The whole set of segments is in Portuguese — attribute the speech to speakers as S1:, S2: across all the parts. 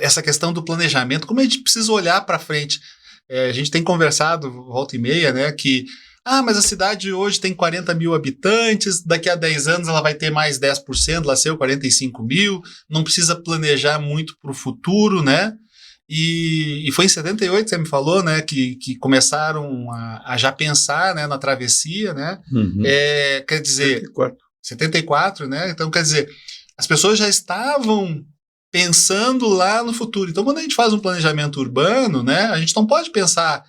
S1: essa questão do planejamento, como a gente precisa olhar para frente. A gente tem conversado, volta e meia, né, que mas a cidade hoje tem 40 mil habitantes, daqui a 10 anos ela vai ter mais 10%, ela nasceu 45 mil, não precisa planejar muito para o futuro, né? E foi em 78, você me falou, né, que começaram a já pensar, né, na travessia, né?
S2: Uhum.
S1: Quer dizer, 74, né? Então, quer dizer, as pessoas já estavam pensando lá no futuro. Então, quando a gente faz um planejamento urbano, né, a gente não pode pensar.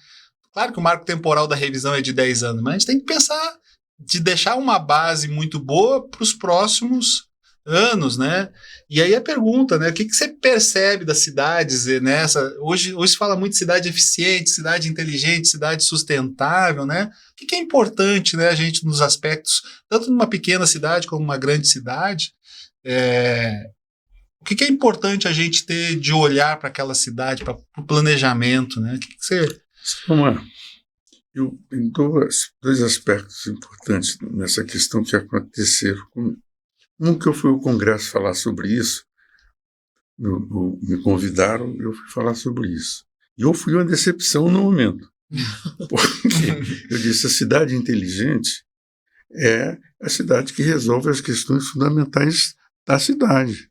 S1: Claro que o marco temporal da revisão é de 10 anos, mas a gente tem que pensar de deixar uma base muito boa para os próximos anos, né? E aí a pergunta, né? O que você percebe das cidades nessa? Hoje se fala muito de cidade eficiente, cidade inteligente, cidade sustentável, né? O que é importante, né? A gente nos aspectos, tanto numa pequena cidade como numa grande cidade, o que é importante a gente ter de olhar para aquela cidade, para o planejamento, né? O que você...
S2: Tem dois aspectos importantes nessa questão que aconteceram comigo. Um, que eu fui ao Congresso falar sobre isso, me convidaram, eu fui falar sobre isso. E eu fui uma decepção no momento. Porque eu disse, a cidade inteligente é a cidade que resolve as questões fundamentais da cidade.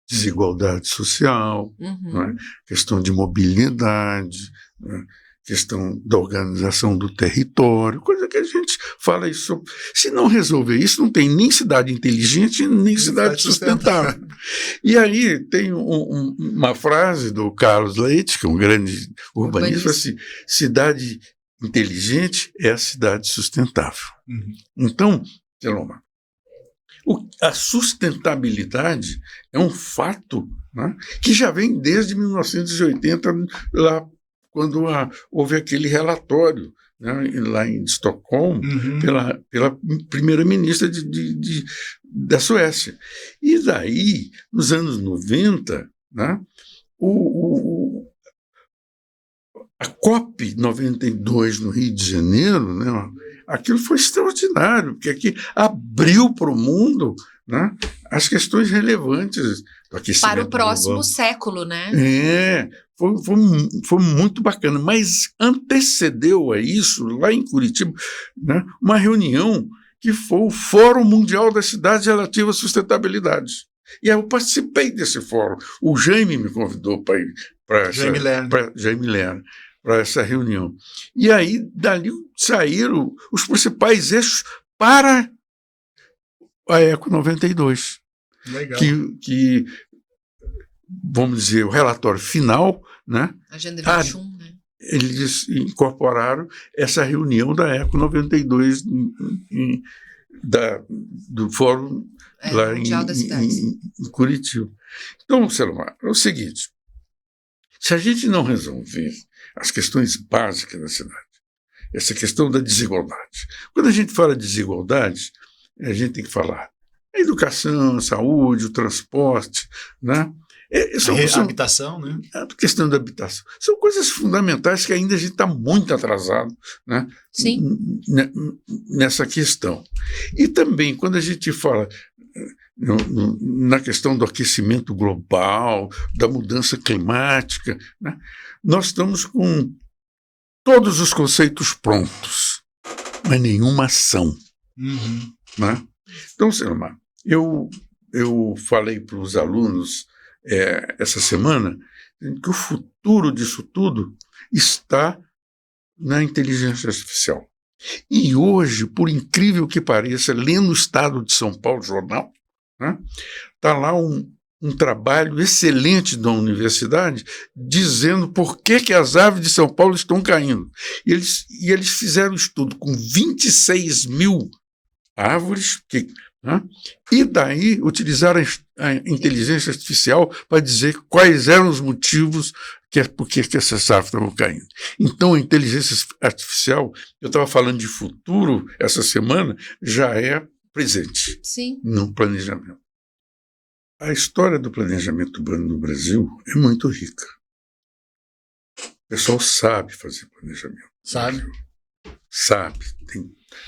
S2: Desigualdade social, né? Questão de mobilidade, né? Questão da organização do território, coisa que a gente fala isso. Se não resolver isso, não tem nem cidade inteligente, nem cidade sustentável. E aí tem uma frase do Carlos Leite, que é um grande urbanista, assim, cidade inteligente é a cidade sustentável. Então, Seloma, a sustentabilidade é um fato, né, que já vem desde 1980, lá quando houve aquele relatório, né, lá em Estocolmo, pela primeira-ministra da Suécia. E daí, nos anos 90, né, a COP 92 no Rio de Janeiro, né, aquilo foi extraordinário, porque aqui abriu para o mundo, né, as questões relevantes do aquecimento
S3: para o próximo
S2: global.
S3: século, né?
S2: Foi muito bacana, mas antecedeu a isso, lá em Curitiba, né, uma reunião que foi o Fórum Mundial das Cidades Relativa à Sustentabilidade. E aí eu participei desse fórum. O Jaime me convidou para ir para Jaime Lerner, para essa reunião. E aí, dali saíram os principais eixos para a Eco 92.
S1: Legal.
S2: Que vamos dizer, o relatório final, né?
S3: Agenda 21, né?
S2: Eles incorporaram essa reunião da Eco 92 do Fórum lá em Curitiba. Então, Selomar, é o seguinte, se a gente não resolver as questões básicas da cidade, essa questão da desigualdade, quando a gente fala de desigualdade, a gente tem que falar a educação, a saúde, o transporte, né?
S1: A habitação, né?
S2: A questão da habitação. São coisas fundamentais que ainda a gente está muito atrasado, né?
S3: Sim.
S2: Nessa questão. E também, quando a gente fala na questão do aquecimento global, da mudança climática, né? Nós estamos com todos os conceitos prontos, mas nenhuma ação. Né? Então, Selomar, eu falei para os alunos essa semana que o futuro disso tudo está na inteligência artificial. E hoje, por incrível que pareça, lendo o Estado de São Paulo, jornal, né, está lá um trabalho excelente da universidade dizendo por que as árvores de São Paulo estão caindo. E eles fizeram um estudo com 26 mil árvores né? E daí utilizaram a inteligência artificial para dizer quais eram os motivos por que essas árvores estavam caindo. Então, a inteligência artificial, eu estava falando de futuro essa semana, já é presente.
S3: Sim.
S2: No planejamento. A história do planejamento urbano no Brasil é muito rica. O pessoal sabe fazer planejamento. Sabe.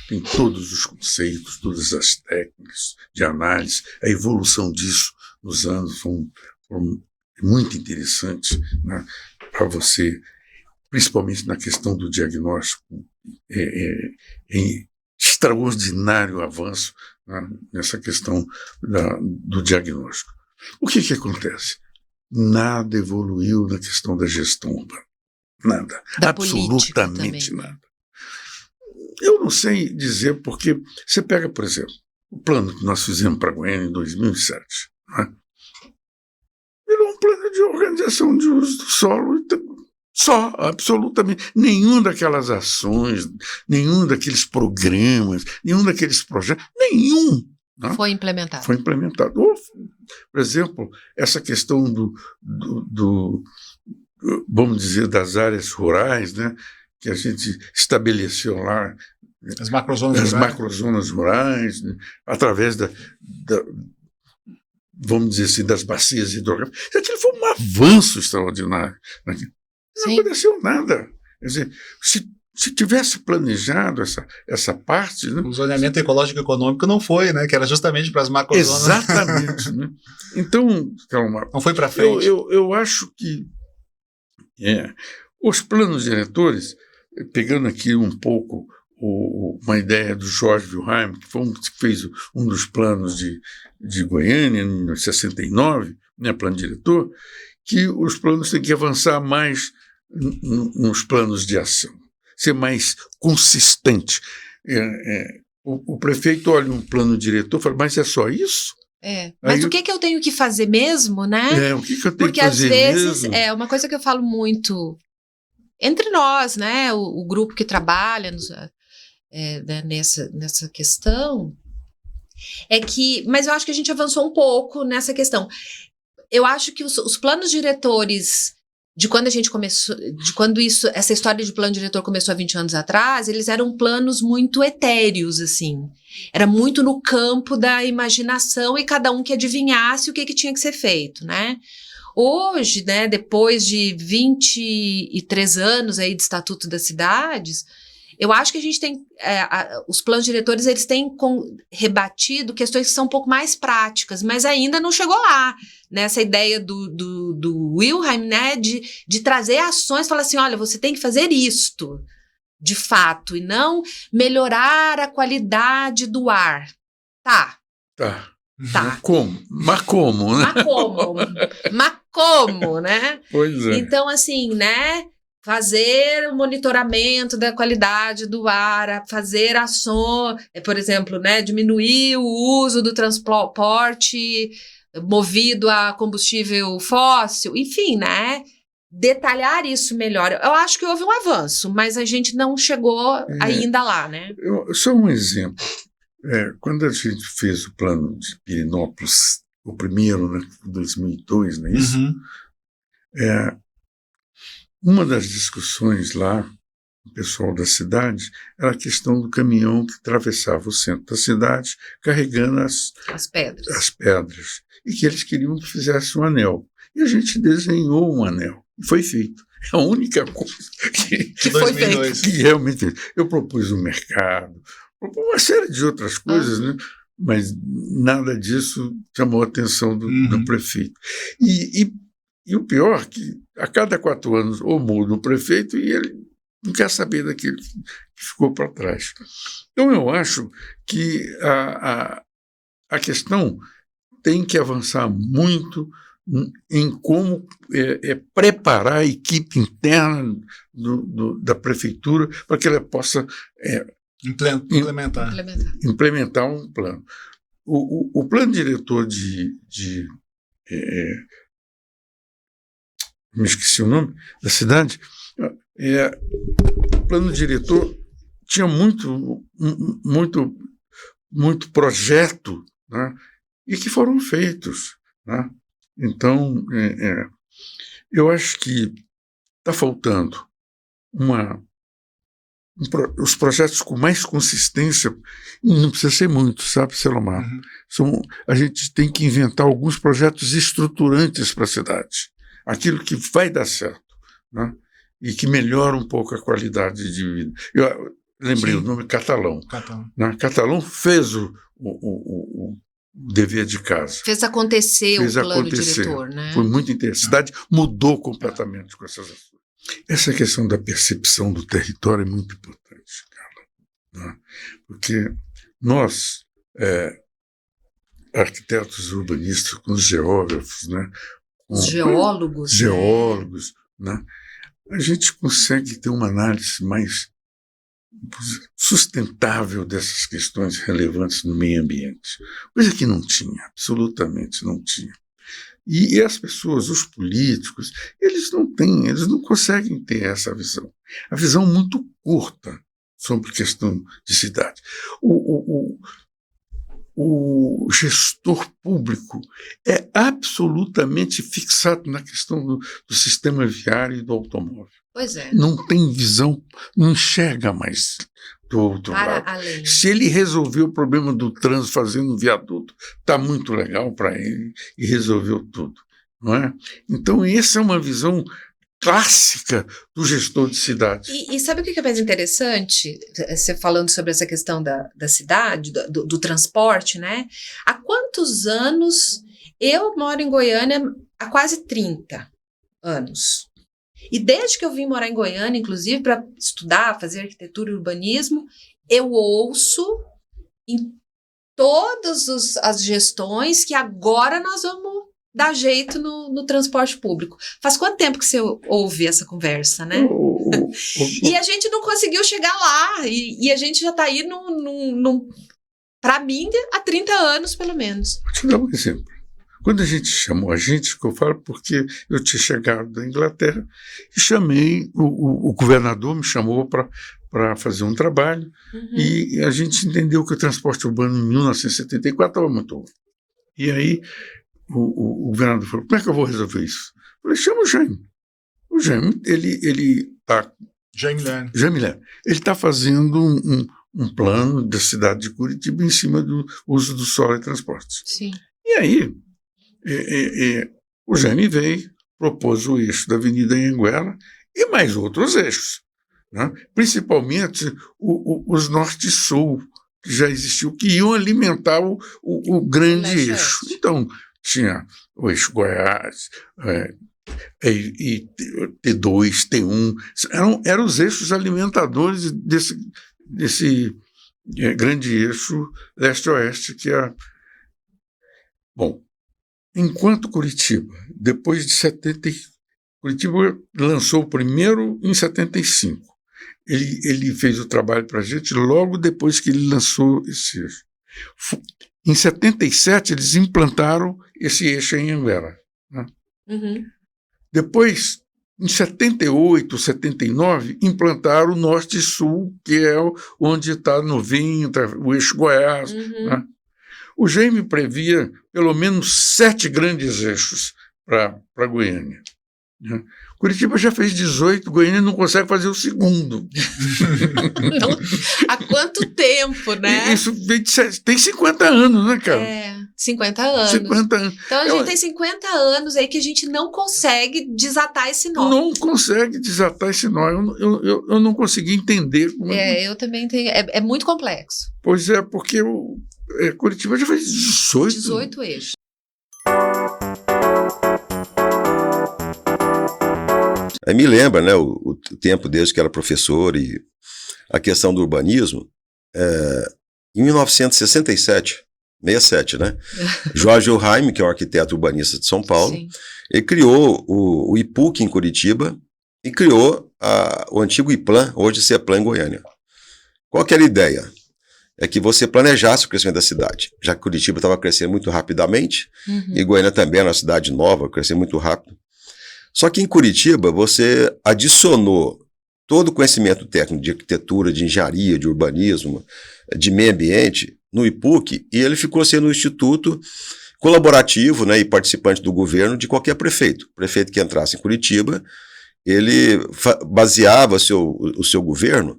S2: Tem todos os conceitos, todas as técnicas de análise, a evolução disso nos anos foram muito interessante, né, para você, principalmente na questão do diagnóstico, em extraordinário avanço, né, nessa questão do diagnóstico. O que acontece? Nada evoluiu na questão da gestão urbana. Nada.
S3: Da
S2: Absolutamente
S3: também,
S2: nada. Eu não sei dizer porque você pega, por exemplo, o plano que nós fizemos para Goiânia em 2007, né? Era um plano de organização de uso do solo, só, absolutamente. Nenhum daquelas ações, nenhum daqueles programas, nenhum daqueles projetos, nenhum. Né?
S3: Foi implementado.
S2: Foi implementado. Ou, por exemplo, essa questão vamos dizer, das áreas rurais, né, que a gente estabeleceu lá,
S1: as macrozonas
S2: rurais, né, através vamos dizer assim, das bacias hidrográficas. Aquilo foi um avanço extraordinário. Não aconteceu nada. Quer dizer, se tivesse planejado essa parte... Né,
S1: o zoneamento ecológico e econômico não foi, né? Que era justamente para as macrozonas.
S2: Exatamente. Né? Então, calma.
S1: Não foi para frente.
S2: Eu acho que os planos diretores, pegando aqui um pouco uma ideia do Jorge Wilhelm, que fez um dos planos de Goiânia, em 69, né, plano diretor, que os planos têm que avançar mais nos planos de ação, ser mais consistente. O prefeito olha um plano diretor e fala, mas é só isso?
S3: Mas o que eu tenho que fazer mesmo, né?
S2: O que eu tenho
S3: Porque
S2: que fazer
S3: às vezes
S2: mesmo?
S3: é uma coisa que eu falo muito entre nós, né? O grupo que trabalha nessa questão mas eu acho que a gente avançou um pouco nessa questão. Eu acho que os planos diretores de quando a gente começou, essa história de plano diretor começou há 20 anos atrás, eles eram planos muito etéreos, assim. Era muito no campo da imaginação e cada um que adivinhasse o que tinha que ser feito, né? Hoje, né, depois de 23 anos aí de Estatuto das Cidades, eu acho que a gente tem, os planos diretores, eles têm rebatido questões que são um pouco mais práticas, mas ainda não chegou lá, nessa ideia do Wilhelm, né, de trazer ações, falar assim, olha, você tem que fazer isto, de fato, e não melhorar a qualidade do ar. Tá.
S2: Mas como, né?
S3: Mas como, né?
S2: Pois é.
S3: Então, assim, né, fazer o monitoramento da qualidade do ar, fazer ações, por exemplo, né, diminuir o uso do transporte movido a combustível fóssil, enfim, né, detalhar isso melhor. Eu acho que houve um avanço, mas a gente não chegou ainda lá, né?
S2: Só um exemplo. Quando a gente fez o plano de Pirenópolis, o primeiro, né, em 2002, não é isso?
S1: Uhum.
S2: Uma das discussões lá, o pessoal da cidade, era a questão do caminhão que atravessava o centro da cidade, carregando as pedras. E que eles queriam que fizesse um anel. E a gente desenhou um anel. E foi feito. É a única coisa que
S3: foi feita.
S2: Que realmente eu propus um mercado, propus uma série de outras coisas, né? Mas nada disso chamou a atenção do prefeito. E o pior é que a cada 4 anos ou muda o prefeito e ele não quer saber daquilo que ficou para trás. Então eu acho que a questão tem que avançar muito em como preparar a equipe interna da prefeitura para que ela possa implementar um plano. O plano diretor me esqueci o nome da cidade, o plano diretor tinha muito projeto, né, e que foram feitos, né? Então, eu acho que está faltando os projetos com mais consistência, não precisa ser muito, sabe, Selomar? A gente tem que inventar alguns projetos estruturantes para a cidade, aquilo que vai dar certo, né? E que melhora um pouco a qualidade de vida. Eu lembrei o nome Catalão. Né? Catalão fez dever de casa.
S3: Fez acontecer
S2: Fez
S3: o plano
S2: acontecer.
S3: diretor, né?
S2: Foi muito interessante. A cidade mudou completamente com essas ações. Essa questão da percepção do território é muito importante, Carla, né? Porque nós, arquitetos urbanistas, com os geógrafos, né?
S3: Os geólogos.
S2: Geólogos, né? A gente consegue ter uma análise mais sustentável dessas questões relevantes no meio ambiente. Coisa que não tinha, absolutamente não tinha. E as pessoas, os políticos, eles não conseguem ter essa visão. A visão muito curta sobre questão de cidade. O gestor público é absolutamente fixado na questão do sistema viário e do automóvel.
S3: Pois é.
S2: Não tem visão, não enxerga mais do outro lado.
S3: Além.
S2: Se ele resolveu o problema do trânsito fazendo um viaduto, está muito legal para ele e resolveu tudo, não é? Então, essa é uma visão clássica do gestor de cidade.
S3: E sabe o que é mais interessante? Você falando sobre essa questão da cidade, do transporte, né? Há quantos anos eu moro em Goiânia? Há quase 30 anos. E desde que eu vim morar em Goiânia, inclusive para estudar, fazer arquitetura e urbanismo, eu ouço em todas as gestões que agora nós vamos dar jeito no transporte público. Faz quanto tempo que você ouve essa conversa, né? E a gente não conseguiu chegar lá, e a gente já está aí, para mim, há 30 anos, pelo menos.
S2: Vou te dar um exemplo. Quando a gente chamou a gente, que eu falo porque eu tinha chegado da Inglaterra, e chamei, o governador me chamou para fazer um trabalho, e a gente entendeu que o transporte urbano em 1974 estava muito ruim. E aí o governador falou, como é que eu vou resolver isso? Eu falei, chama o Jaime. O Jaime, ele está...
S1: Jaime Lerner.
S2: Ele está fazendo um plano da cidade de Curitiba em cima do uso do solo e transportes.
S3: Sim.
S2: E aí, o Jaime veio, propôs o eixo da Avenida Anhanguera e mais outros eixos, né? Principalmente os norte-sul, que já existiu, que iam alimentar o grande eixo. Então, tinha o eixo Goiás, e T2, T1, eram os eixos alimentadores desse grande eixo leste-oeste, que é... Bom, enquanto Curitiba, depois de 70, Curitiba lançou o primeiro em 75. Ele fez o trabalho para a gente logo depois que ele lançou esse eixo. Em 77, eles implantaram esse eixo em Anhanguera, né? Depois, em 78, 79, implantaram o Norte e Sul, que é onde está Novinho, o eixo Goiás, né? O Jaime previa pelo menos 7 grandes eixos para Goiânia, né? Curitiba já fez 18, Goiânia não consegue fazer o segundo.
S3: Não, há quanto tempo, né?
S2: Isso tem 50 anos, né, cara?
S3: 50 anos.
S2: 50 anos.
S3: Então a gente tem 50 anos aí que a gente não consegue desatar esse nó.
S2: Não consegue desatar esse nó. Eu não consegui entender.
S3: Eu também tenho. É muito complexo.
S2: Pois é, porque Curitiba já fez
S3: 18 eixos.
S4: Aí me lembra, né, o tempo desde que era professor e a questão do urbanismo. Em 1967, 67, né? Jorge Ohaim, que é um arquiteto urbanista de São Paulo, sim, ele criou o IPUC em Curitiba e criou o antigo IPLAN, hoje CEPLAN em Goiânia. Qual que era a ideia? É que você planejasse o crescimento da cidade, já que Curitiba estava crescendo muito rapidamente, e Goiânia também era uma cidade nova, crescendo muito rápido. Só que em Curitiba você adicionou todo o conhecimento técnico de arquitetura, de engenharia, de urbanismo, de meio ambiente no IPUC, e ele ficou sendo um instituto colaborativo, né, e participante do governo de qualquer prefeito. O prefeito que entrasse em Curitiba, ele baseava o seu governo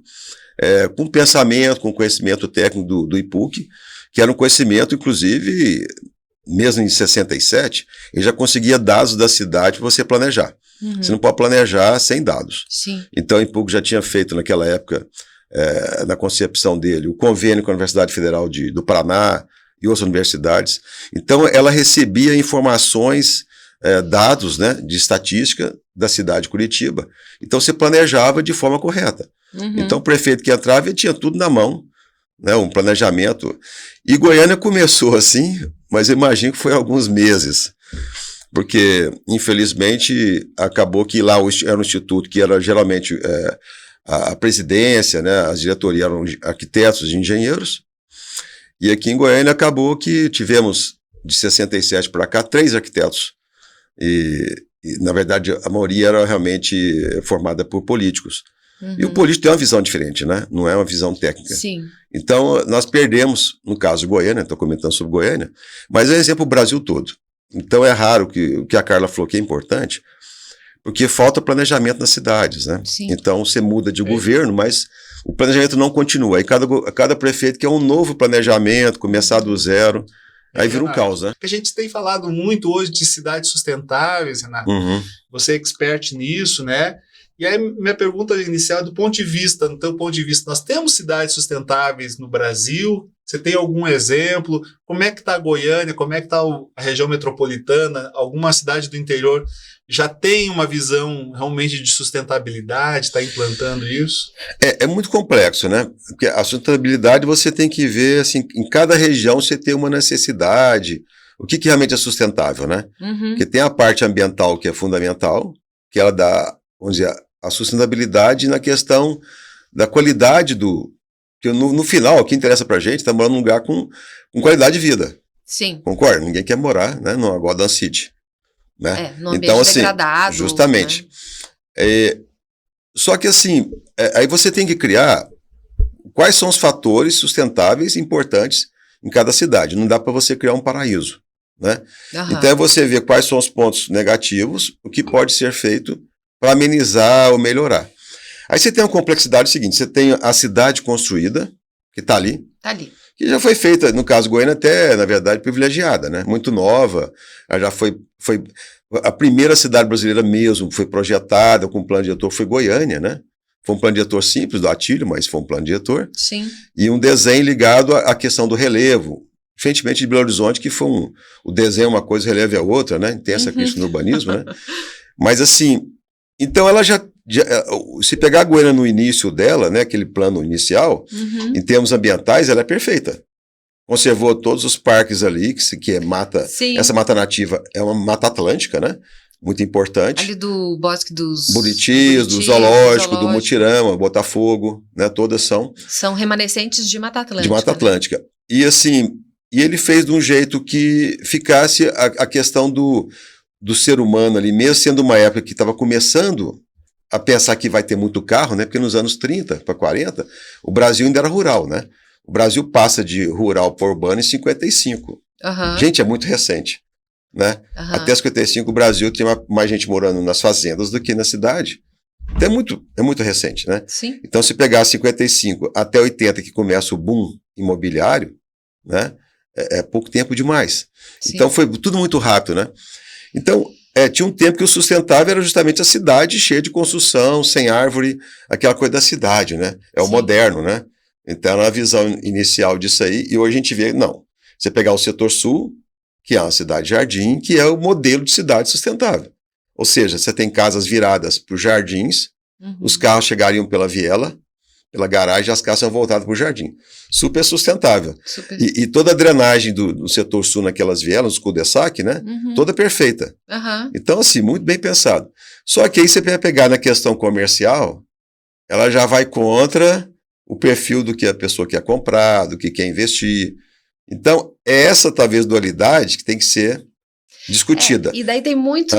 S4: com pensamento, com conhecimento técnico do IPUC, que era um conhecimento, inclusive, mesmo em 67, ele já conseguia dados da cidade para você planejar. Você não pode planejar sem dados.
S3: Sim.
S4: Então, o IPUC já tinha feito, naquela época, na concepção dele, o convênio com a Universidade Federal do Paraná e outras universidades. Então, ela recebia informações, dados, né, de estatística da cidade de Curitiba. Então, você planejava de forma correta.
S3: Uhum.
S4: Então, o prefeito que entrava tinha tudo na mão, né, um planejamento. E Goiânia começou assim, mas eu imagino que foi alguns meses, porque, infelizmente, acabou que lá era um instituto que era geralmente a presidência, né, as diretorias eram arquitetos e engenheiros, e aqui em Goiânia acabou que tivemos, de 67 para cá, 3 arquitetos, e, na verdade, a maioria era realmente formada por políticos.
S3: Uhum.
S4: E o político tem uma visão diferente, né? Não é uma visão técnica.
S3: Sim.
S4: Então, nós perdemos, no caso Goiânia, estou comentando sobre Goiânia, mas é exemplo o Brasil todo. Então, é raro o que a Carla falou que é importante, porque falta planejamento nas cidades, né?
S3: Sim.
S4: Então, você muda de governo, mas o planejamento não continua. Aí cada prefeito quer um novo planejamento, começar do zero, aí vira um caos, né?
S1: Porque a gente tem falado muito hoje de cidades sustentáveis, Renato.
S4: Uhum.
S1: Você é expert nisso, né? E aí, minha pergunta inicial é do ponto de vista, no teu ponto de vista, nós temos cidades sustentáveis no Brasil? Você tem algum exemplo? Como é que está a Goiânia? Como é que está a região metropolitana? Alguma cidade do interior já tem uma visão realmente de sustentabilidade, está implantando isso?
S4: É muito complexo, né? Porque a sustentabilidade você tem que ver, assim, em cada região você tem uma necessidade, o que realmente é sustentável, né?
S3: Uhum.
S4: Porque tem a parte ambiental que é fundamental, que ela dá, vamos dizer, a sustentabilidade na questão da qualidade que no final, o que interessa pra gente, tá morando num lugar com qualidade de vida.
S3: Sim.
S4: Concorda? Ninguém quer morar, né, numa Golden City, né?
S3: No ambiente
S4: então, assim,
S3: degradado.
S4: justamente.
S3: Né?
S4: Só que assim, aí você tem que criar quais são os fatores sustentáveis importantes em cada cidade. Não dá para você criar um paraíso, né?
S3: Uhum.
S4: Então é você ver quais são os pontos negativos, o que pode ser feito para amenizar ou melhorar. Aí você tem uma complexidade seguinte, você tem a cidade construída, que está ali,
S3: Tá ali.
S4: que já foi feita, no caso Goiânia, até, na verdade, privilegiada, né? Muito nova, ela já foi a primeira cidade brasileira mesmo, foi projetada com um plano diretor, foi Goiânia, né? Foi um plano diretor simples do Atílio, mas foi um plano diretor.
S3: Sim.
S4: E um desenho ligado à questão do relevo, diferentemente de Belo Horizonte, que foi o desenho é uma coisa, o relevo é outra, né? Tem essa questão do urbanismo, né? Mas assim, então ela já se pegar a Goiânia no início dela, né, aquele plano inicial, em termos ambientais, ela é perfeita. Conservou todos os parques ali, que é mata.
S3: Sim.
S4: Essa mata nativa é uma mata atlântica, né? Muito importante.
S3: Ali do Bosque dos
S4: Buritis, do Zoológico, do Mutirama, Botafogo, né? Todas são
S3: remanescentes de Mata Atlântica.
S4: De Mata Atlântica. Né? E assim, ele fez de um jeito que ficasse a questão do ser humano ali, mesmo sendo uma época que estava começando a pensar que vai ter muito carro, né? Porque nos anos 30 para 40, o Brasil ainda era rural, né? O Brasil passa de rural para urbano em 55.
S3: Uhum.
S4: Gente, é muito recente, né?
S3: Uhum.
S4: Até 55 o Brasil tem mais gente morando nas fazendas do que na cidade. Então é muito recente, né?
S3: Sim.
S4: Então se pegar 55 até 80, que começa o boom imobiliário, né? É pouco tempo demais.
S3: Sim.
S4: Então foi tudo muito rápido, né? Então, tinha um tempo que o sustentável era justamente a cidade cheia de construção, sem árvore, aquela coisa da cidade, né? É o
S3: Sim.
S4: moderno, né? Então, era a visão inicial disso aí, e hoje a gente vê, não. Você pegar o setor sul, que é uma cidade-jardim, que é o modelo de cidade sustentável. Ou seja, você tem casas viradas para os jardins, os carros chegariam pela viela, pela garagem, as casas são voltadas para o jardim. Super sustentável.
S3: Super.
S4: E toda a drenagem do setor sul naquelas vielas, os cul-de-sac, né? Toda perfeita. Então, assim, muito bem pensado. Só que aí você vai pegar na questão comercial, ela já vai contra o perfil do que a pessoa quer comprar, do que quer investir. Então, é essa, talvez, dualidade que tem que ser discutida.
S3: E daí tem muito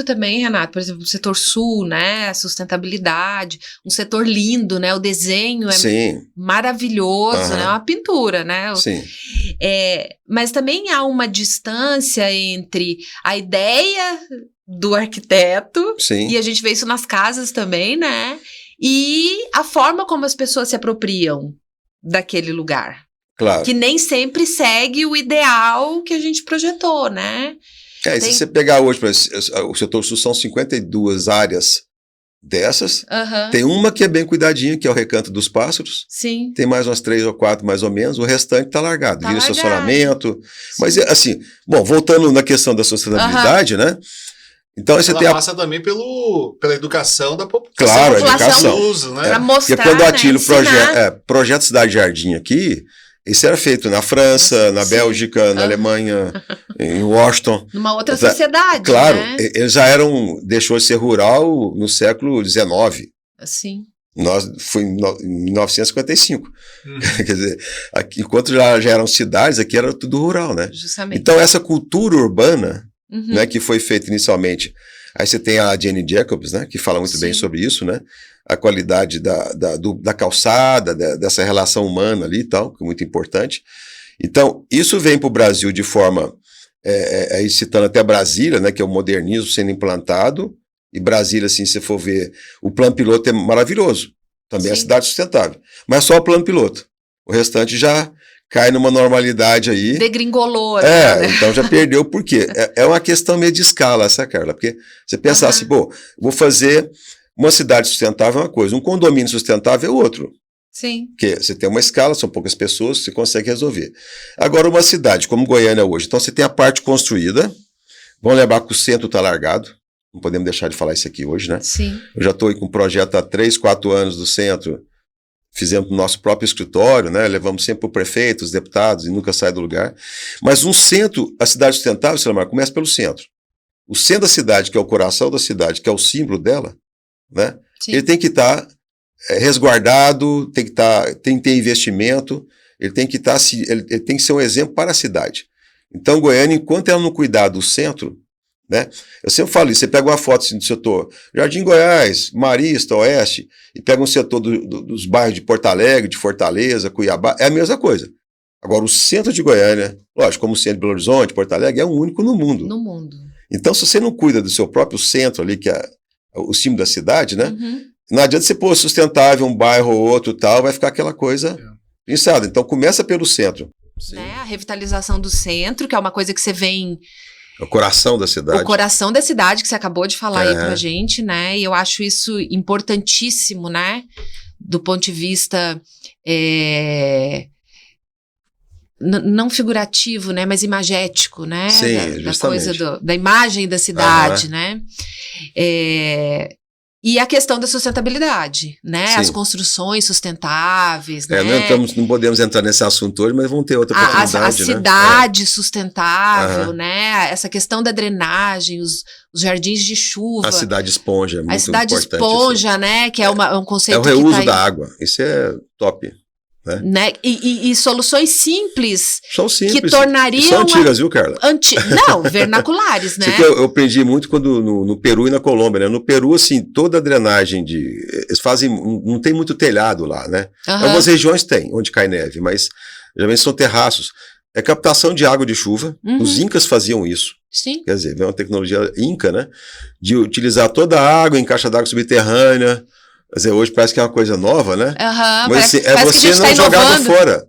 S3: também, Renato, por exemplo, o setor sul, né, a sustentabilidade, um setor lindo, né, o desenho é maravilhoso, né, uma pintura, né.
S4: Sim.
S3: Mas também há uma distância entre a ideia do arquiteto, e a gente vê isso nas casas também, né, e a forma como as pessoas se apropriam daquele lugar.
S4: Claro.
S3: Que nem sempre segue o ideal que a gente projetou, né?
S4: Se você pegar hoje, o setor sul são 52 áreas dessas.
S3: Aham.
S4: Tem uma que é bem cuidadinha, que é o Recanto dos Pássaros.
S3: Sim.
S4: Tem mais umas 3 ou 4, mais ou menos. O restante tá largado.
S3: Tá
S4: Vira
S3: largado.
S4: estacionamento. Mas, assim, bom, voltando na questão da sustentabilidade, né? Então, você
S1: Ela
S4: tem
S1: passa também pela educação da população.
S4: Claro, a
S3: educação.
S1: Uso, né?
S3: Pra mostrar,
S4: Porque quando o
S3: né,
S4: Atílio
S3: ensinar.
S4: projeto Cidade Jardim aqui, isso era feito na França, na
S3: Sim.
S4: Bélgica, na
S3: Ah.
S4: Alemanha, em Washington.
S3: Numa outra
S4: Tá-
S3: sociedade,
S4: Claro,
S3: né?
S4: eles já deixou de ser rural no século XIX.
S3: Assim.
S4: Foi em 1955.
S1: Uhum.
S4: Quer dizer, aqui, enquanto já eram cidades, aqui era tudo rural, né?
S3: Justamente.
S4: Então, essa cultura urbana,
S3: Uhum.
S4: né, que foi feita inicialmente. Aí você tem a Jane Jacobs, né, que fala muito bem
S3: Sim.
S4: sobre isso, né? A qualidade da calçada, dessa relação humana ali e tal, que é muito importante. Então, isso vem para o Brasil de forma, aí citando até Brasília, né, que é o modernismo sendo implantado, e Brasília, assim, se for ver, o plano piloto é maravilhoso, também é a
S3: Sim.
S4: cidade sustentável, mas só o plano piloto. O restante já cai numa normalidade aí.
S3: Degringolou, né?
S4: Então já perdeu, por quê? É uma questão meio de escala, essa Carla, porque você pensar assim, pô, vou fazer uma cidade sustentável é uma coisa, um condomínio sustentável é outro,
S3: Sim.
S4: porque você tem uma escala, são poucas pessoas, você consegue resolver. Agora, uma cidade como Goiânia hoje, então você tem a parte construída, vamos lembrar que o centro está largado, não podemos deixar de falar isso aqui hoje, né?
S3: Sim.
S4: Eu já estou aí com um projeto há 3, 4 anos do centro, fizemos no nosso próprio escritório, né? Levamos sempre o prefeito, os deputados, e nunca sai do lugar. Mas um centro, a cidade sustentável, Silamar, começa pelo centro. O centro da cidade, que é o coração da cidade, que é o símbolo dela, né?
S3: Sim.
S4: Ele tem que estar resguardado, tem que ter investimento, ele tem que ele tem que ser um exemplo para a cidade. Então, Goiânia, enquanto ela não cuidar do centro, né? Eu sempre falo isso, você pega uma foto assim, do setor Jardim Goiás, Marista, Oeste, e pega um setor dos bairros de Porto Alegre, de Fortaleza, Cuiabá, é a mesma coisa. Agora, o centro de Goiânia, lógico, como o centro de Belo Horizonte, Porto Alegre, é o único no mundo.
S3: No mundo.
S4: Então, se você não cuida do seu próprio centro ali, que é o símbolo da cidade, né?
S3: Uhum.
S4: Não adianta você pôr sustentável um bairro ou outro tal, vai ficar aquela coisa pensada. Então, começa pelo centro.
S3: Né? A revitalização do centro, que é uma coisa que você vem...
S4: O coração da cidade.
S3: O coração da cidade, que você acabou de falar aí pra gente, né? E eu acho isso importantíssimo, né? Do ponto de vista não figurativo, né? Mas imagético, né?
S4: Sim,
S3: da coisa da imagem da cidade, né? E a questão da sustentabilidade, né?
S4: Sim.
S3: As construções sustentáveis, né?
S4: Não podemos entrar nesse assunto hoje, mas vamos ter outra oportunidade,
S3: A
S4: né?
S3: cidade sustentável, né? Essa questão da drenagem, os jardins de chuva.
S4: A cidade esponja, é muito importante.
S3: A cidade esponja, isso. Né? Que é um conceito
S4: que... É o reuso
S3: que
S4: da água, isso é top.
S3: Né? E soluções simples,
S4: são simples
S3: que tornariam...
S4: São antigas, viu, Carla?
S3: Não, vernaculares, né?
S4: Eu aprendi muito quando no Peru e na Colômbia, né? No Peru, assim, toda a drenagem eles fazem... Não tem muito telhado lá, né? Algumas regiões tem, onde cai neve, mas geralmente são terraços. É captação de água de chuva. Os incas faziam isso.
S3: Sim.
S4: Quer dizer, vem uma tecnologia inca, né? De utilizar toda a água em caixa d'água subterrânea. Quer dizer, hoje parece que é uma coisa nova, né? Mas assim, você não jogar água fora.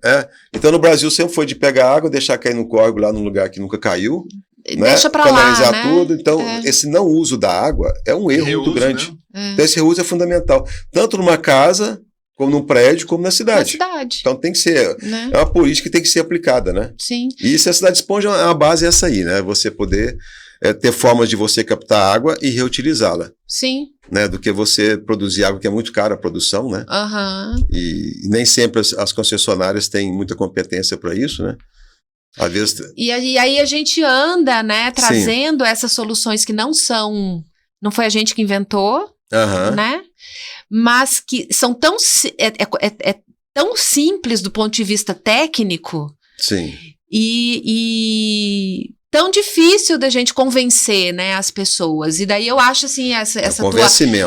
S4: Então, no Brasil, sempre foi de pegar água, deixar cair no córrego lá num lugar que nunca caiu.
S3: Deixa pra
S4: canalizar
S3: lá,
S4: tudo. Então, esse não uso da água é um erro muito grande.
S1: Né?
S4: Então, esse reuso é fundamental. Tanto numa casa, como num prédio, como na cidade. Então, tem que ser... Né? É uma política que tem que ser aplicada, né?
S3: Sim.
S4: E se a cidade esponja, a base é essa aí, né? Você poder ter formas de você captar água e reutilizá-la.
S3: Sim.
S4: Né, do que você produzir água, que é muito cara a produção, né? E nem sempre as concessionárias têm muita competência para isso, né? Às vezes...
S3: E aí a gente anda, né, trazendo essas soluções que não foi a gente que inventou, né? Mas que são tão tão simples do ponto de vista técnico.
S4: Sim.
S3: E tão difícil da gente convencer, né, as pessoas. E daí eu acho, assim,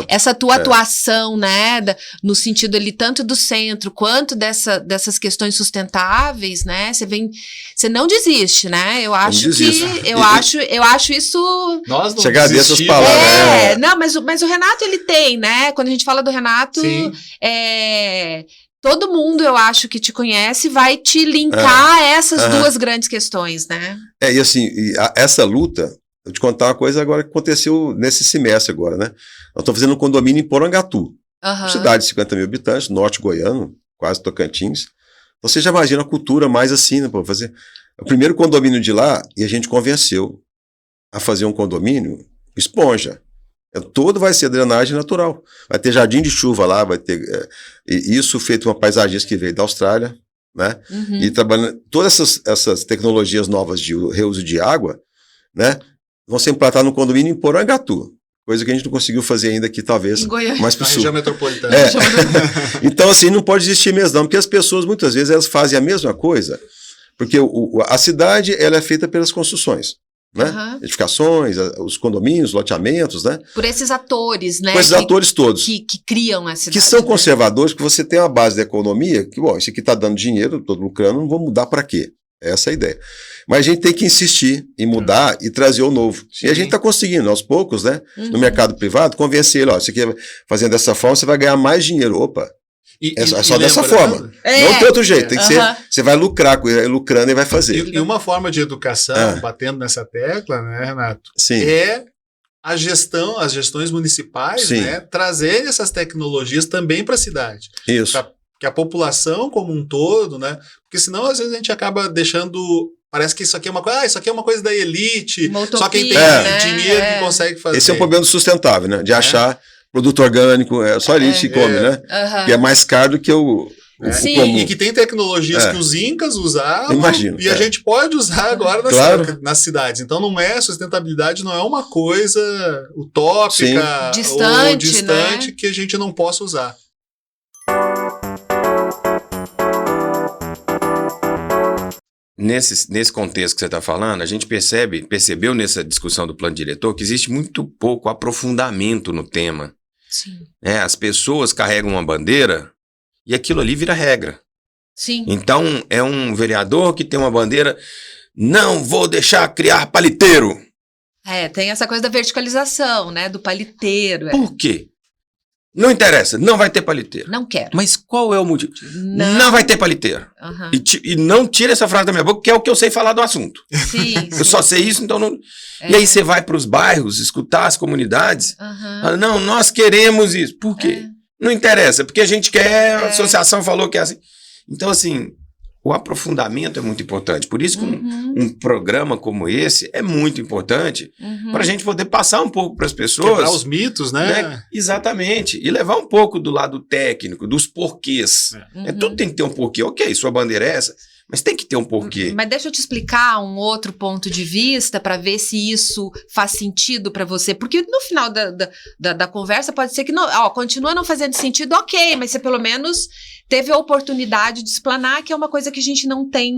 S3: essa tua atuação, né, no sentido ali, tanto do centro, quanto dessas questões sustentáveis, né, você não desiste, né, eu acho eu acho isso...
S1: Nós não
S4: desistimos. Essas palavras.
S3: Não, mas o Renato, ele tem, né, quando a gente fala do Renato, todo mundo, eu acho, que te conhece vai te linkar a essas duas grandes questões, né?
S4: E assim, essa luta, eu te contar uma coisa agora que aconteceu nesse semestre agora, né? Nós estamos fazendo um condomínio em Porangatu, cidade de 50 mil habitantes, norte goiano, quase Tocantins. Então você já imagina a cultura mais assim, né? Pô, fazer o primeiro condomínio de lá, e a gente convenceu a fazer um condomínio esponja. Todo vai ser drenagem natural. Vai ter jardim de chuva lá, vai ter isso feito uma paisagista que veio da Austrália, né? E trabalhando todas essas tecnologias novas de reuso de água, né? Vão ser implantadas no condomínio em Porangatu, coisa que a gente não conseguiu fazer ainda aqui, talvez, mais pro
S1: Na
S4: sul.
S1: região metropolitana.
S4: Então, assim, não pode existir mesmo, não, porque as pessoas, muitas vezes, elas fazem a mesma coisa, porque a cidade, ela é feita pelas construções, né? Edificações, os condomínios, loteamentos, né?
S3: Por esses atores, né?
S4: Por esses atores todos.
S3: Que criam a cidade.
S4: Que são
S3: né?
S4: conservadores, que você tem uma base da economia, que, bom, isso aqui está dando dinheiro, todo lucrando, não vou mudar para quê? Essa é a ideia. Mas a gente tem que insistir em mudar e trazer o novo. Sim. E a gente está conseguindo, aos poucos, né? No mercado privado, convencer ele, ó, isso aqui fazendo dessa forma, você vai ganhar mais dinheiro. Opa! É só dessa forma. Não tem outro jeito. Tem que ser. Você vai lucrar, lucrando e vai fazer.
S1: E uma forma de educação, batendo nessa tecla, né, Renato?
S4: Sim.
S1: É as gestões municipais, né, trazerem essas tecnologias também para a cidade.
S4: Isso.
S1: Que a população como um todo, né? Porque senão às vezes a gente acaba deixando, parece que isso aqui é uma coisa, isso aqui é uma coisa da elite,
S3: utopia,
S1: só quem tem dinheiro que consegue fazer.
S4: Esse é um problema do sustentável, né? De achar produto orgânico, só a elite que come, né? Que é mais caro do que o comum.
S1: E que tem tecnologias que os incas usavam.
S4: Imagino,
S1: e a gente pode usar agora nas cidades. Então sustentabilidade não é uma coisa utópica ou distante, né? Que a gente não possa usar.
S5: Nesse contexto que você está falando, a gente percebeu nessa discussão do plano diretor que existe muito pouco aprofundamento no tema.
S3: Sim.
S5: As pessoas carregam uma bandeira e aquilo ali vira regra.
S3: Sim.
S5: Então, é um vereador que tem uma bandeira, não vou deixar criar paliteiro.
S3: Tem essa coisa da verticalização, né, do paliteiro.
S5: Por quê? Não interessa, não vai ter paliteiro.
S3: Não quero.
S5: Mas qual é o motivo? Não vai ter paliteiro. E não tira essa frase da minha boca, que é o que eu sei falar do assunto.
S3: Sim.
S5: Eu só sei isso, então não... E aí você vai para os bairros, escutar as comunidades. Fala, não, nós queremos isso. Por quê? Não interessa, porque a gente quer, a associação falou que é assim. Então, assim, o aprofundamento é muito importante. Por isso que um programa como esse é muito importante para a gente poder passar um pouco para as pessoas.
S1: Quebrar os mitos, né?
S5: Exatamente. E levar um pouco do lado técnico, dos porquês. Tudo tem que ter um porquê. Ok, sua bandeira é essa, mas tem que ter um porquê.
S3: Mas deixa eu te explicar um outro ponto de vista para ver se isso faz sentido para você. Porque no final da conversa pode ser que não, continua não fazendo sentido, ok, mas você pelo menos teve a oportunidade de explanar, que é uma coisa que a gente não tem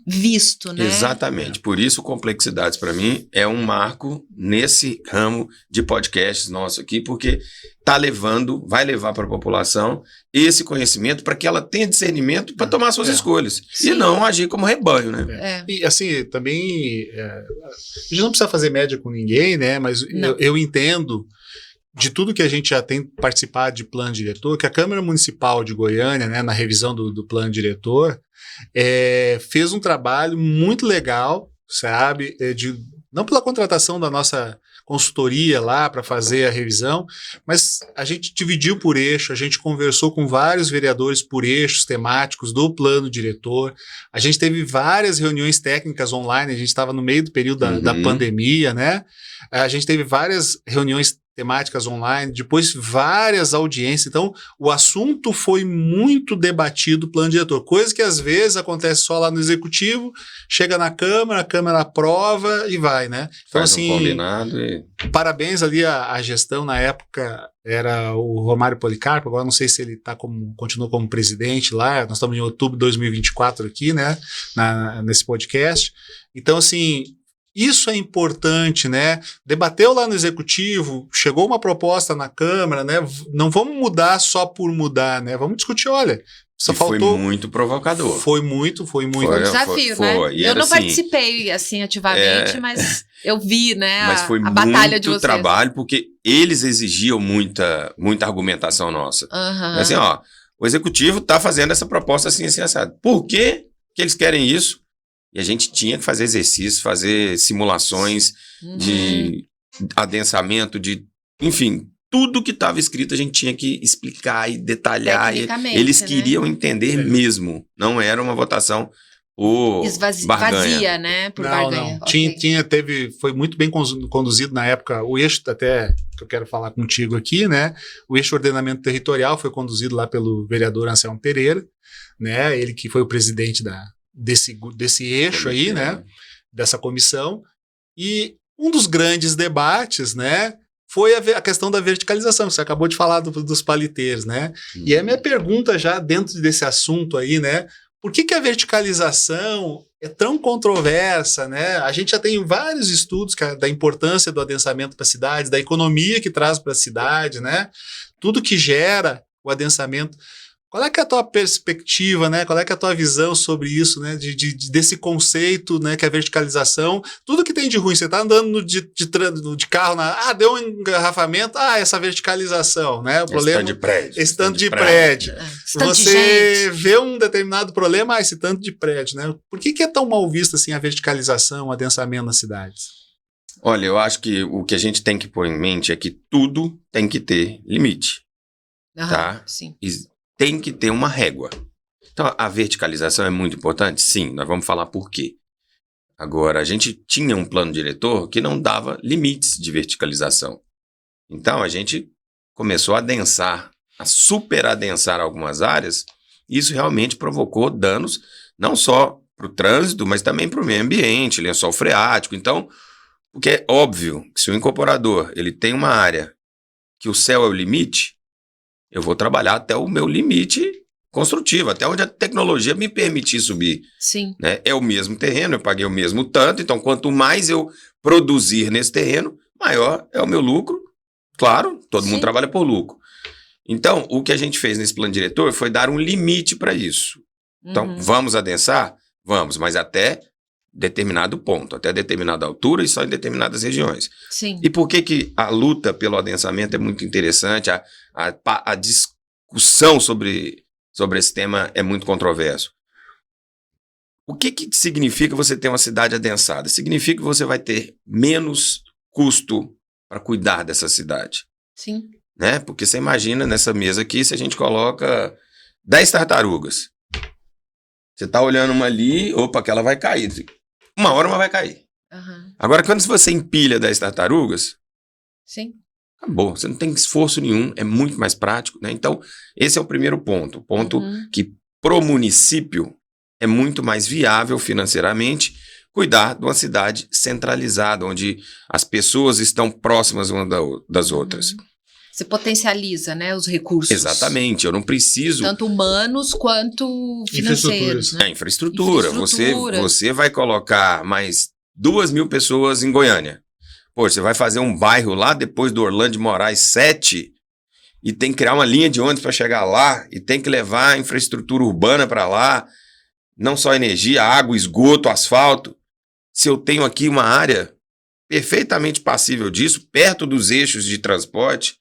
S3: visto, né?
S5: Exatamente. Por isso, Complexidades, para mim, é um marco nesse ramo de podcasts nosso aqui, porque vai levar para a população esse conhecimento para que ela tenha discernimento para tomar suas escolhas. Sim. E não agir como rebanho, né?
S1: E assim, também, a gente não precisa fazer média com ninguém, né? Mas eu entendo de tudo que a gente já tem participado de plano diretor, que a Câmara Municipal de Goiânia, né, na revisão do plano diretor, fez um trabalho muito legal, sabe, não pela contratação da nossa consultoria lá para fazer a revisão, mas a gente dividiu por eixo, a gente conversou com vários vereadores por eixos temáticos do plano diretor, a gente teve várias reuniões técnicas online, a gente estava no meio do período da pandemia, né? A gente teve várias reuniões temáticas online, depois várias audiências, então o assunto foi muito debatido, plano diretor, coisa que às vezes acontece só lá no executivo, chega na Câmara, a Câmara aprova e vai, né? Então
S5: Faz
S1: assim,
S5: combinado
S1: parabéns ali à gestão, na época era o Romário Policarpo, agora não sei se ele continua como presidente lá, nós estamos em outubro de 2024 aqui, né, nesse podcast, então assim, isso é importante, né? Debateu lá no executivo, chegou uma proposta na Câmara, né? Não vamos mudar só por mudar, né? Vamos discutir, olha, só faltou...
S5: Foi muito provocador.
S1: Foi muito.
S3: Foi um desafio, né? Eu não participei, assim, ativamente, mas eu vi, né,
S5: mas foi
S3: a batalha de vocês.
S5: Muito trabalho, porque eles exigiam muita argumentação nossa. Assim, o executivo está fazendo essa proposta assim, assado. Por que eles querem isso? E a gente tinha que fazer exercícios, fazer simulações de adensamento, enfim, tudo que estava escrito a gente tinha que explicar e detalhar. Eles queriam entender mesmo. Não era uma votação por
S3: vazia, né? Por barganha.
S1: Não. Okay. Foi muito bem conduzido na época, o eixo até que eu quero falar contigo aqui, né? O eixo ordenamento territorial foi conduzido lá pelo vereador Anselmo Pereira, né? Ele que foi o presidente desse eixo aí, né? Dessa comissão. E um dos grandes debates, né? Foi a questão da verticalização. Você acabou de falar dos paliteiros, né? E a minha pergunta já dentro desse assunto aí, né? Por que a verticalização é tão controversa, né? A gente já tem vários estudos da importância do adensamento para cidades, da economia que traz para a cidade, né? Tudo que gera o adensamento. Qual é que é a tua perspectiva, né? Qual é que é a tua visão sobre isso, né? Desse conceito, né? Que é a verticalização. Tudo que tem de ruim, você está andando de carro, deu um engarrafamento, essa verticalização, né? O problema, esse tanto de prédio. Você vê um determinado problema, esse tanto de prédio, né? Por que é tão mal vista assim a verticalização, o adensamento nas cidades?
S5: Olha, eu acho que o que a gente tem que pôr em mente é que tudo tem que ter limite, tá?
S3: Sim.
S5: Tem que ter uma régua. Então, a verticalização é muito importante? Sim, nós vamos falar por quê. Agora, a gente tinha um plano diretor que não dava limites de verticalização. Então, a gente começou a adensar, a superadensar algumas áreas, e isso realmente provocou danos, não só para o trânsito, mas também para o meio ambiente, lençol freático. Então, porque é óbvio que se o incorporador ele tem uma área que o céu é o limite, eu vou trabalhar até o meu limite construtivo, até onde a tecnologia me permitir subir.
S3: Sim.
S5: Né? É o mesmo terreno, eu paguei o mesmo tanto, então quanto mais eu produzir nesse terreno, maior é o meu lucro. Claro, todo mundo trabalha por lucro. Então, o que a gente fez nesse plano diretor foi dar um limite para isso. Então, vamos adensar? Vamos, mas até determinado ponto, até determinada altura e só em determinadas regiões.
S3: Sim.
S5: E por que a luta pelo adensamento é muito interessante, a discussão sobre esse tema é muito controverso? O que significa você ter uma cidade adensada? Significa que você vai ter menos custo para cuidar dessa cidade.
S3: Sim.
S5: Né? Porque você imagina nessa mesa aqui, se a gente coloca 10 tartarugas, você está olhando uma ali, aquela vai cair. Uma hora uma vai cair. Agora, quando você empilha 10 tartarugas,
S3: sim,
S5: acabou. Você não tem esforço nenhum, é muito mais prático. Né? Então, esse é o primeiro ponto. O ponto que, pro município, é muito mais viável financeiramente cuidar de uma cidade centralizada, onde as pessoas estão próximas umas das outras.
S3: Você potencializa, né, os recursos.
S5: Exatamente, eu não preciso...
S3: Tanto humanos quanto financeiros. Né?
S5: Infraestrutura. Você vai colocar mais 2.000 pessoas em Goiânia. Pô, você vai fazer um bairro lá depois do Orlando de Moraes 7 e tem que criar uma linha de ônibus para chegar lá e tem que levar infraestrutura urbana para lá, não só energia, água, esgoto, asfalto. Se eu tenho aqui uma área perfeitamente passível disso, perto dos eixos de transporte,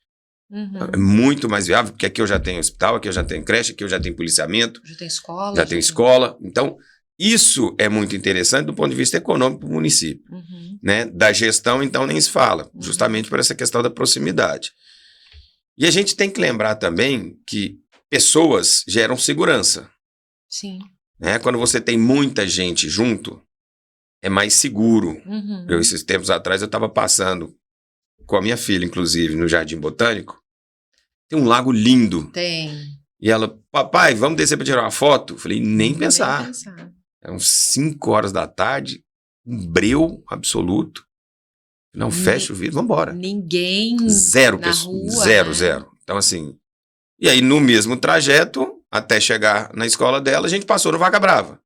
S5: é muito mais viável, porque aqui eu já tenho hospital, aqui eu já tenho creche, aqui eu já tenho policiamento.
S3: Já tem escola.
S5: Já tem escola. Então, isso é muito interessante do ponto de vista econômico para o município. Né? Da gestão, então, nem se fala, justamente por essa questão da proximidade. E a gente tem que lembrar também que pessoas geram segurança.
S3: Sim.
S5: Né? Quando você tem muita gente junto, é mais seguro. Esses tempos atrás, eu estava passando com a minha filha, inclusive, no Jardim Botânico. Tem um lago lindo.
S3: Tem.
S5: E ela, papai, vamos descer para tirar uma foto? Eu falei, nem pensar. Eram 5 horas da tarde, um breu absoluto. Não, fecha o vidro, vamos embora.
S3: Ninguém
S5: zero
S3: na
S5: pessoa,
S3: rua,
S5: zero. Então, assim... E aí, no mesmo trajeto, até chegar na escola dela, a gente passou no Vaca Brava.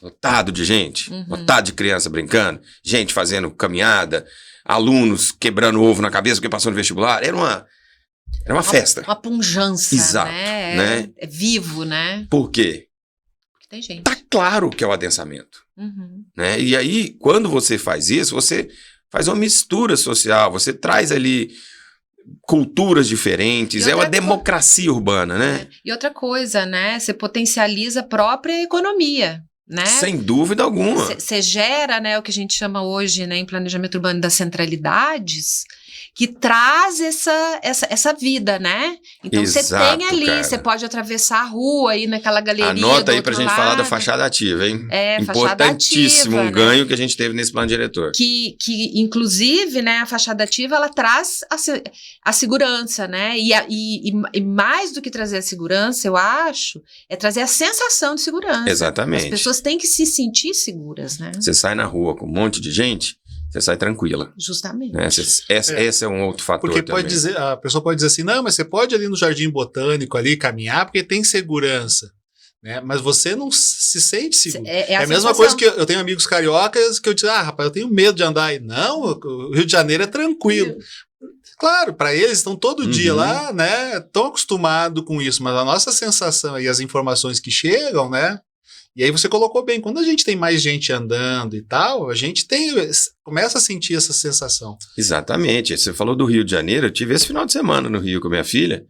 S5: Lotado de gente, lotado de criança brincando, gente fazendo caminhada, alunos quebrando ovo na cabeça porque passou no vestibular. Era uma festa.
S3: Uma pujança,
S5: exato, né?
S3: É vivo, né?
S5: Por quê?
S3: Porque tem gente.
S5: Tá claro que é o adensamento. Né? E aí, quando você faz isso, você faz uma mistura social, você traz ali culturas diferentes, é uma democracia urbana, né?
S3: E outra coisa, né? Você potencializa a própria economia. né?
S5: Sem dúvida alguma.
S3: Você gera, né, o que a gente chama hoje, né, em planejamento urbano das centralidades, que traz essa vida, né? Então você
S5: Exato,
S3: tem ali,
S5: cara.
S3: você pode atravessar a rua aí naquela galeria.
S5: Anota
S3: do
S5: aí pra
S3: outro
S5: gente falar da
S3: lado.
S5: fachada ativa, hein?
S3: Fachada
S5: Importantíssimo,
S3: ativa,
S5: um ganho que a gente teve nesse plano diretor.
S3: Que inclusive, né, a fachada ativa, ela traz a segurança, né? E mais do que trazer a segurança, eu acho, é trazer a sensação de segurança.
S5: Exatamente.
S3: As pessoas têm que se sentir seguras, né?
S5: Você sai na rua com um monte de gente, você sai tranquila.
S3: Justamente.
S5: Né? Esse é um outro fator
S1: Porque
S5: também.
S1: a pessoa pode dizer assim, não, mas você pode ir ali no Jardim Botânico ali caminhar porque tem segurança. Né? Mas você não se sente seguro.
S3: É
S1: a mesma coisa que eu tenho amigos cariocas que eu digo, rapaz, eu tenho medo de andar aí. Não, o Rio de Janeiro é tranquilo. Claro, para eles estão todo dia lá, né? Estão acostumados com isso, mas a nossa sensação e as informações que chegam, né? E aí você colocou bem, quando a gente tem mais gente andando e tal, a gente começa a sentir essa sensação.
S5: Exatamente. Você falou do Rio de Janeiro, eu tive esse final de semana no Rio com a minha filha,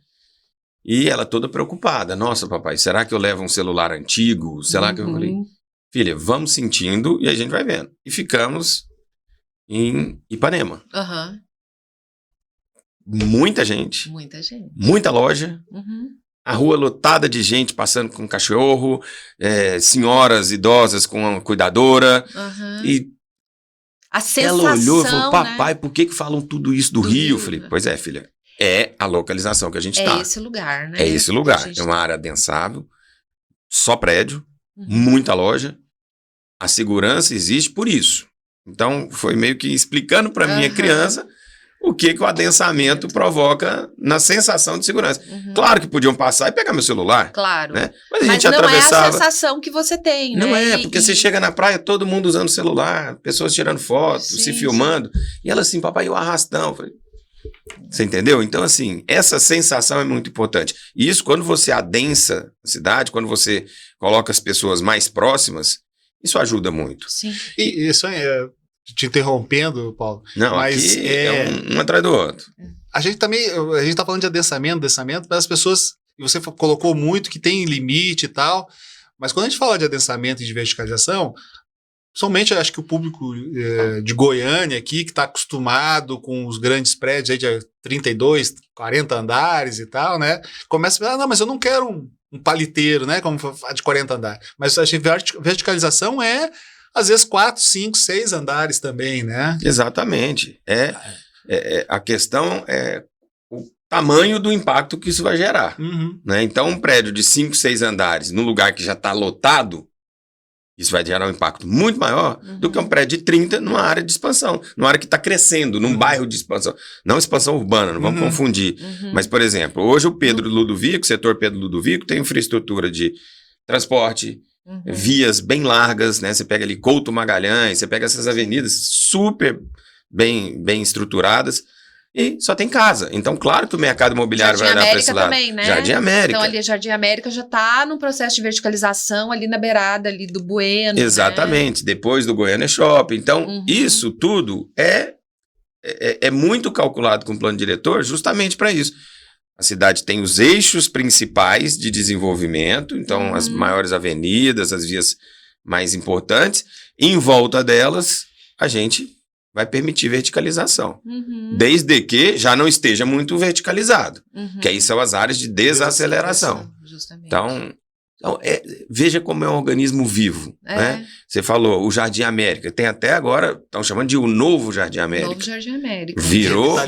S5: e ela toda preocupada. Nossa, papai, será que eu levo um celular antigo? Será que eu falei, filha, vamos sentindo e a gente vai vendo. E ficamos em Ipanema. Muita gente. Muita loja. A rua lotada de gente passando com cachorro, senhoras idosas com uma cuidadora. E
S3: a sensação,
S5: ela olhou e falou, papai,
S3: né?
S5: por que falam tudo isso do Rio? Eu falei, pois é, filha, é a localização que a gente está.
S3: É esse lugar, né?
S5: É esse lugar. É uma área adensável, só prédio, muita loja. A segurança existe por isso. Então, foi meio que explicando para minha criança o que o adensamento provoca na sensação de segurança. Claro que podiam passar e pegar meu celular.
S3: Claro.
S5: Né? Mas a gente
S3: não
S5: atravessava.
S3: é a sensação que você tem, né?
S5: Não é, porque você chega na praia, todo mundo usando celular, pessoas tirando fotos, se filmando. E ela assim, papai, o arrastão. Eu falei, você entendeu? Então, assim, essa sensação é muito importante. E isso, quando você adensa a cidade, quando você coloca as pessoas mais próximas, isso ajuda muito.
S3: Sim.
S1: E isso te interrompendo, Paulo.
S5: Não,
S1: mas
S5: aqui é um atrás do outro.
S1: A gente tá falando de adensamento, mas as pessoas, e você colocou muito que tem limite e tal, mas quando a gente fala de adensamento e de verticalização, somente acho que o público de Goiânia aqui, que está acostumado com os grandes prédios aí de 32, 40 andares e tal, né, começa a pensar, não, mas eu não quero um paliteiro, né, como de 40 andares. Mas a verticalização às vezes 4, 5, 6 andares também, né?
S5: Exatamente. A questão é o tamanho do impacto que isso vai gerar. Né? Então, um prédio de 5, 6 andares, num lugar que já está lotado, isso vai gerar um impacto muito maior do que um prédio de 30 numa área de expansão, numa área que está crescendo, num bairro de expansão. Não expansão urbana, não vamos confundir. Mas, por exemplo, hoje o Pedro Ludovico, o setor Pedro Ludovico, tem infraestrutura de transporte, vias bem largas, né? Você pega ali Couto Magalhães, você pega essas avenidas super bem estruturadas e só tem casa. Então, claro que o mercado imobiliário vai olhar para esse lado.
S3: Também, né?
S5: Jardim América.
S3: Então, ali Jardim América já está num processo de verticalização ali na beirada ali do Bueno.
S5: Exatamente. Né? Depois do Goiânia Shopping. Então, isso tudo é muito calculado com o plano diretor justamente para isso. A cidade tem os eixos principais de desenvolvimento, então as maiores avenidas, as vias mais importantes. Em volta delas, a gente vai permitir verticalização. Desde que já não esteja muito verticalizado, que aí são as áreas de desaceleração.
S3: Justamente.
S5: Então veja como é um organismo vivo. Né? Você falou, o Jardim América, tem até agora, estão chamando de o novo Jardim América.
S3: Novo Jardim América.
S5: Virou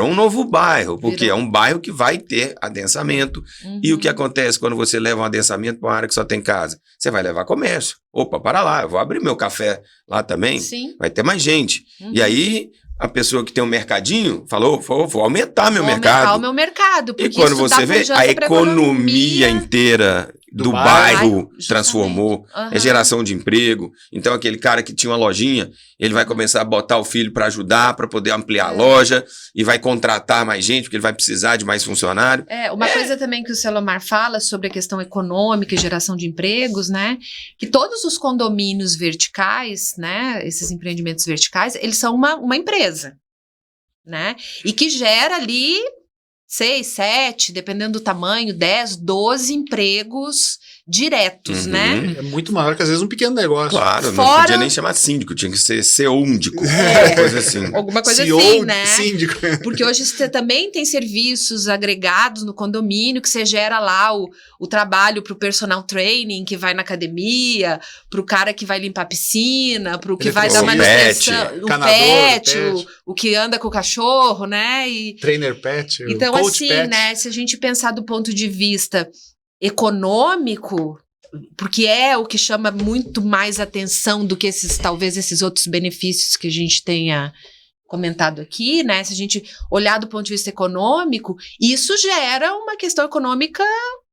S5: um novo bairro, porque é um bairro que vai ter adensamento. E o que acontece quando você leva um adensamento para uma área que só tem casa? Você vai levar comércio. Opa, para lá, eu vou abrir meu café lá também.
S3: Sim.
S5: Vai ter mais gente. E aí a pessoa que tem um mercadinho falou, vou aumentar meu mercado.
S3: Aumentar o meu mercado.
S5: E quando você vê, a economia inteira do bairro transformou, é geração de emprego. Então, aquele cara que tinha uma lojinha, ele vai começar a botar o filho para ajudar, para poder ampliar a loja, e vai contratar mais gente, porque ele vai precisar de mais funcionário.
S3: Uma coisa também que o Selomar fala sobre a questão econômica e geração de empregos, né? Que todos os condomínios verticais, né? Esses empreendimentos verticais, eles são uma empresa, né? E que gera ali 6, 7, dependendo do tamanho, 10, 12 empregos diretos, né?
S1: É muito maior que às vezes um pequeno negócio.
S5: Claro, não
S3: Fora-
S5: podia nem chamar síndico, tinha que ser seúndico, coisa assim.
S3: Alguma coisa
S1: CEO
S3: assim,
S1: de
S3: né?
S1: síndico.
S3: Porque hoje você também tem serviços agregados no condomínio que você gera lá o trabalho para o personal training que vai na academia, para o cara que vai limpar a piscina, para o que vai dar
S5: O
S3: manutenção,
S5: pet,
S3: o
S1: canador,
S3: pet,
S1: pet.
S3: o que anda com o cachorro, né? E,
S1: Trainer pet,
S3: então,
S1: coach
S3: assim,
S1: pet.
S3: né? Se a gente pensar do ponto de vista econômico, porque é o que chama muito mais atenção do que talvez esses outros benefícios que a gente tenha comentado aqui, né? Se a gente olhar do ponto de vista econômico, isso gera uma questão econômica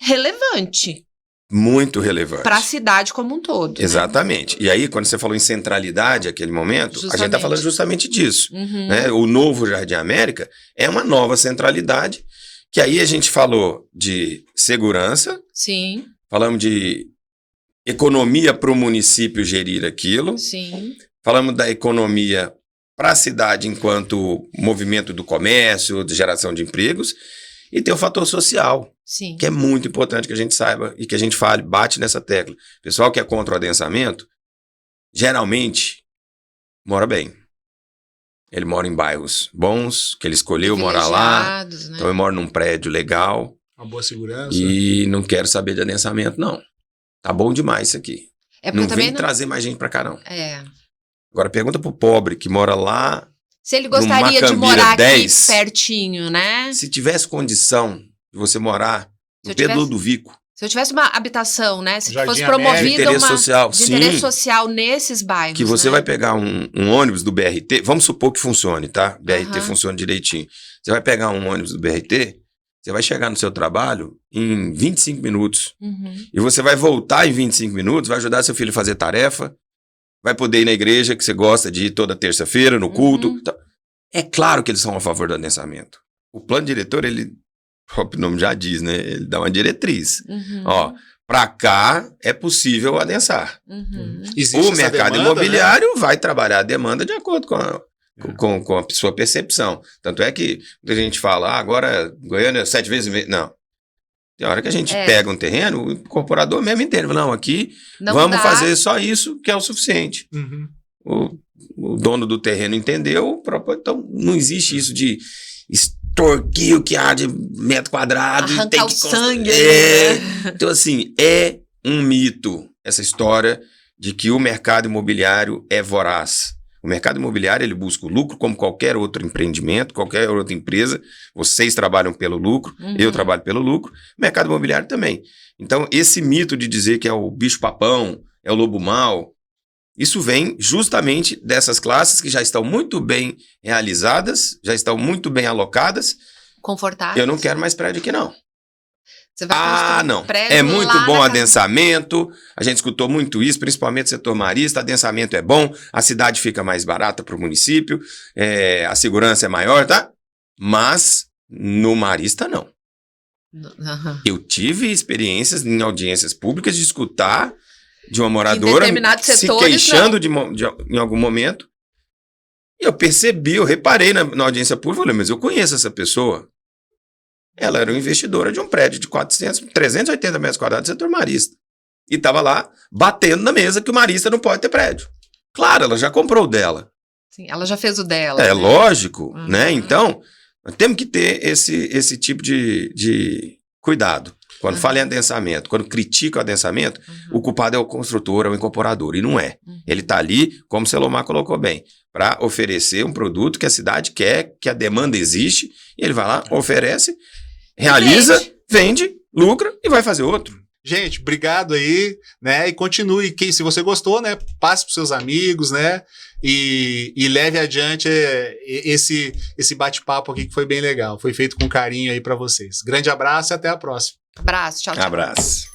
S3: relevante
S5: Muito relevante.
S3: para a cidade como um todo.
S5: Exatamente. E aí, quando você falou em centralidade naquele momento, a gente está
S3: Justamente.
S5: falando justamente disso.
S3: Né? Uhum.
S5: Né? O novo Jardim América é uma nova centralidade, que aí a gente falou de segurança,
S3: Sim,
S5: falamos de economia para o município gerir aquilo,
S3: sim.
S5: falamos da economia para a cidade enquanto movimento do comércio, de geração de empregos, e tem o fator social,
S3: Sim.
S5: que é muito importante que a gente saiba e que a gente fale, bate nessa tecla. Pessoal que é contra o adensamento, geralmente mora bem. Ele mora em bairros bons, que ele escolheu morar lá,
S3: Privilegiados, né?
S5: então eu moro num prédio legal
S1: Uma boa segurança.
S5: e não quero saber de adensamento, não. Tá bom demais isso aqui.
S3: É porque
S5: Não
S3: também
S5: vem trazer mais gente pra cá, não.
S3: É.
S5: Agora pergunta pro pobre que mora lá,
S3: Se ele gostaria de
S5: Macambira
S3: morar
S5: 10,
S3: aqui pertinho, né?
S5: se tivesse condição de você morar
S3: Se
S5: no
S3: eu
S5: Pedro
S3: tivesse-
S5: Ludovico,
S3: Se eu tivesse uma habitação, né? Se
S1: Jardim
S3: fosse
S1: América,
S3: promovida
S5: interesse
S3: uma
S5: social,
S3: de
S5: sim,
S3: interesse social nesses bairros,
S5: que você
S3: né?
S5: vai pegar um ônibus do BRT, vamos supor que funcione, tá? BRT
S3: Aham.
S5: funciona direitinho. Você vai pegar um ônibus do BRT, você vai chegar no seu trabalho em 25 minutos.
S3: Uhum.
S5: E você vai voltar em 25 minutos, vai ajudar seu filho a fazer tarefa, vai poder ir na igreja, que você gosta de ir toda terça-feira, no culto.
S3: Uhum.
S5: Então, é claro que eles são a favor do adensamento. O plano diretor, ele, o próprio nome já diz, né? Ele dá uma diretriz.
S3: Uhum.
S5: Ó, pra cá é possível adensar.
S3: Uhum.
S1: Existe
S5: O
S1: essa
S5: mercado
S1: demanda,
S5: imobiliário vai trabalhar a demanda de acordo com a sua percepção. Tanto é que a gente fala, agora Goiânia 7 vezes... Não. Tem hora que a gente pega um terreno, o incorporador mesmo entende. Não, aqui
S3: Não
S5: vamos
S3: dá.
S5: fazer só isso que é o suficiente.
S1: Né? Uhum.
S5: O dono do terreno entendeu, então não existe isso de extorquir o que há de metro quadrado. e
S3: Arrancar
S5: tem
S3: o
S5: que
S3: sangue.
S5: É. Então, assim, é um mito essa história de que o mercado imobiliário é voraz. O mercado imobiliário, ele busca o lucro como qualquer outro empreendimento, qualquer outra empresa. Vocês trabalham pelo lucro,
S3: Uhum.
S5: eu trabalho pelo lucro, o mercado imobiliário também. Então, esse mito de dizer que é o bicho-papão, é o lobo mau, isso vem justamente dessas classes que já estão muito bem realizadas, já estão muito bem alocadas.
S3: Confortável.
S5: Eu não quero mais prédio aqui, não.
S3: Você vai construir um
S5: Não.
S3: prédio
S5: É muito
S3: lá
S5: bom
S3: na
S5: adensamento. A gente escutou muito isso, principalmente no setor marista. Adensamento é bom, a cidade fica mais barata para o município, a segurança é maior, tá? Mas no marista, não.
S3: Uhum.
S5: Eu tive experiências em audiências públicas de escutar de uma moradora
S3: determinados
S5: se
S3: setores,
S5: queixando em algum momento. E eu percebi, eu reparei na audiência pública, falei, mas eu conheço essa pessoa. Ela era uma investidora de um prédio de 380 metros quadrados do setor marista. E estava lá batendo na mesa que o marista não pode ter prédio. Claro, ela já comprou o dela.
S3: Sim, ela já fez o dela.
S5: É
S3: né?
S5: lógico,
S3: Uhum.
S5: né? Então, nós temos que ter esse tipo de cuidado. Quando fala em adensamento, quando critica o adensamento, o culpado é o construtor, é o incorporador. E não é.
S3: Uhum.
S5: Ele está ali, como o Selomar colocou bem, para oferecer um produto que a cidade quer, que a demanda existe. E ele vai lá, oferece, realiza, vende, lucra e vai fazer outro.
S1: Gente, obrigado aí, né? E continue. Se você gostou, né? Passe para seus amigos, né? E leve adiante esse bate-papo aqui que foi bem legal. Foi feito com carinho aí para vocês. Grande abraço e até a próxima.
S3: Abraço, tchau, tchau.
S5: Abraço.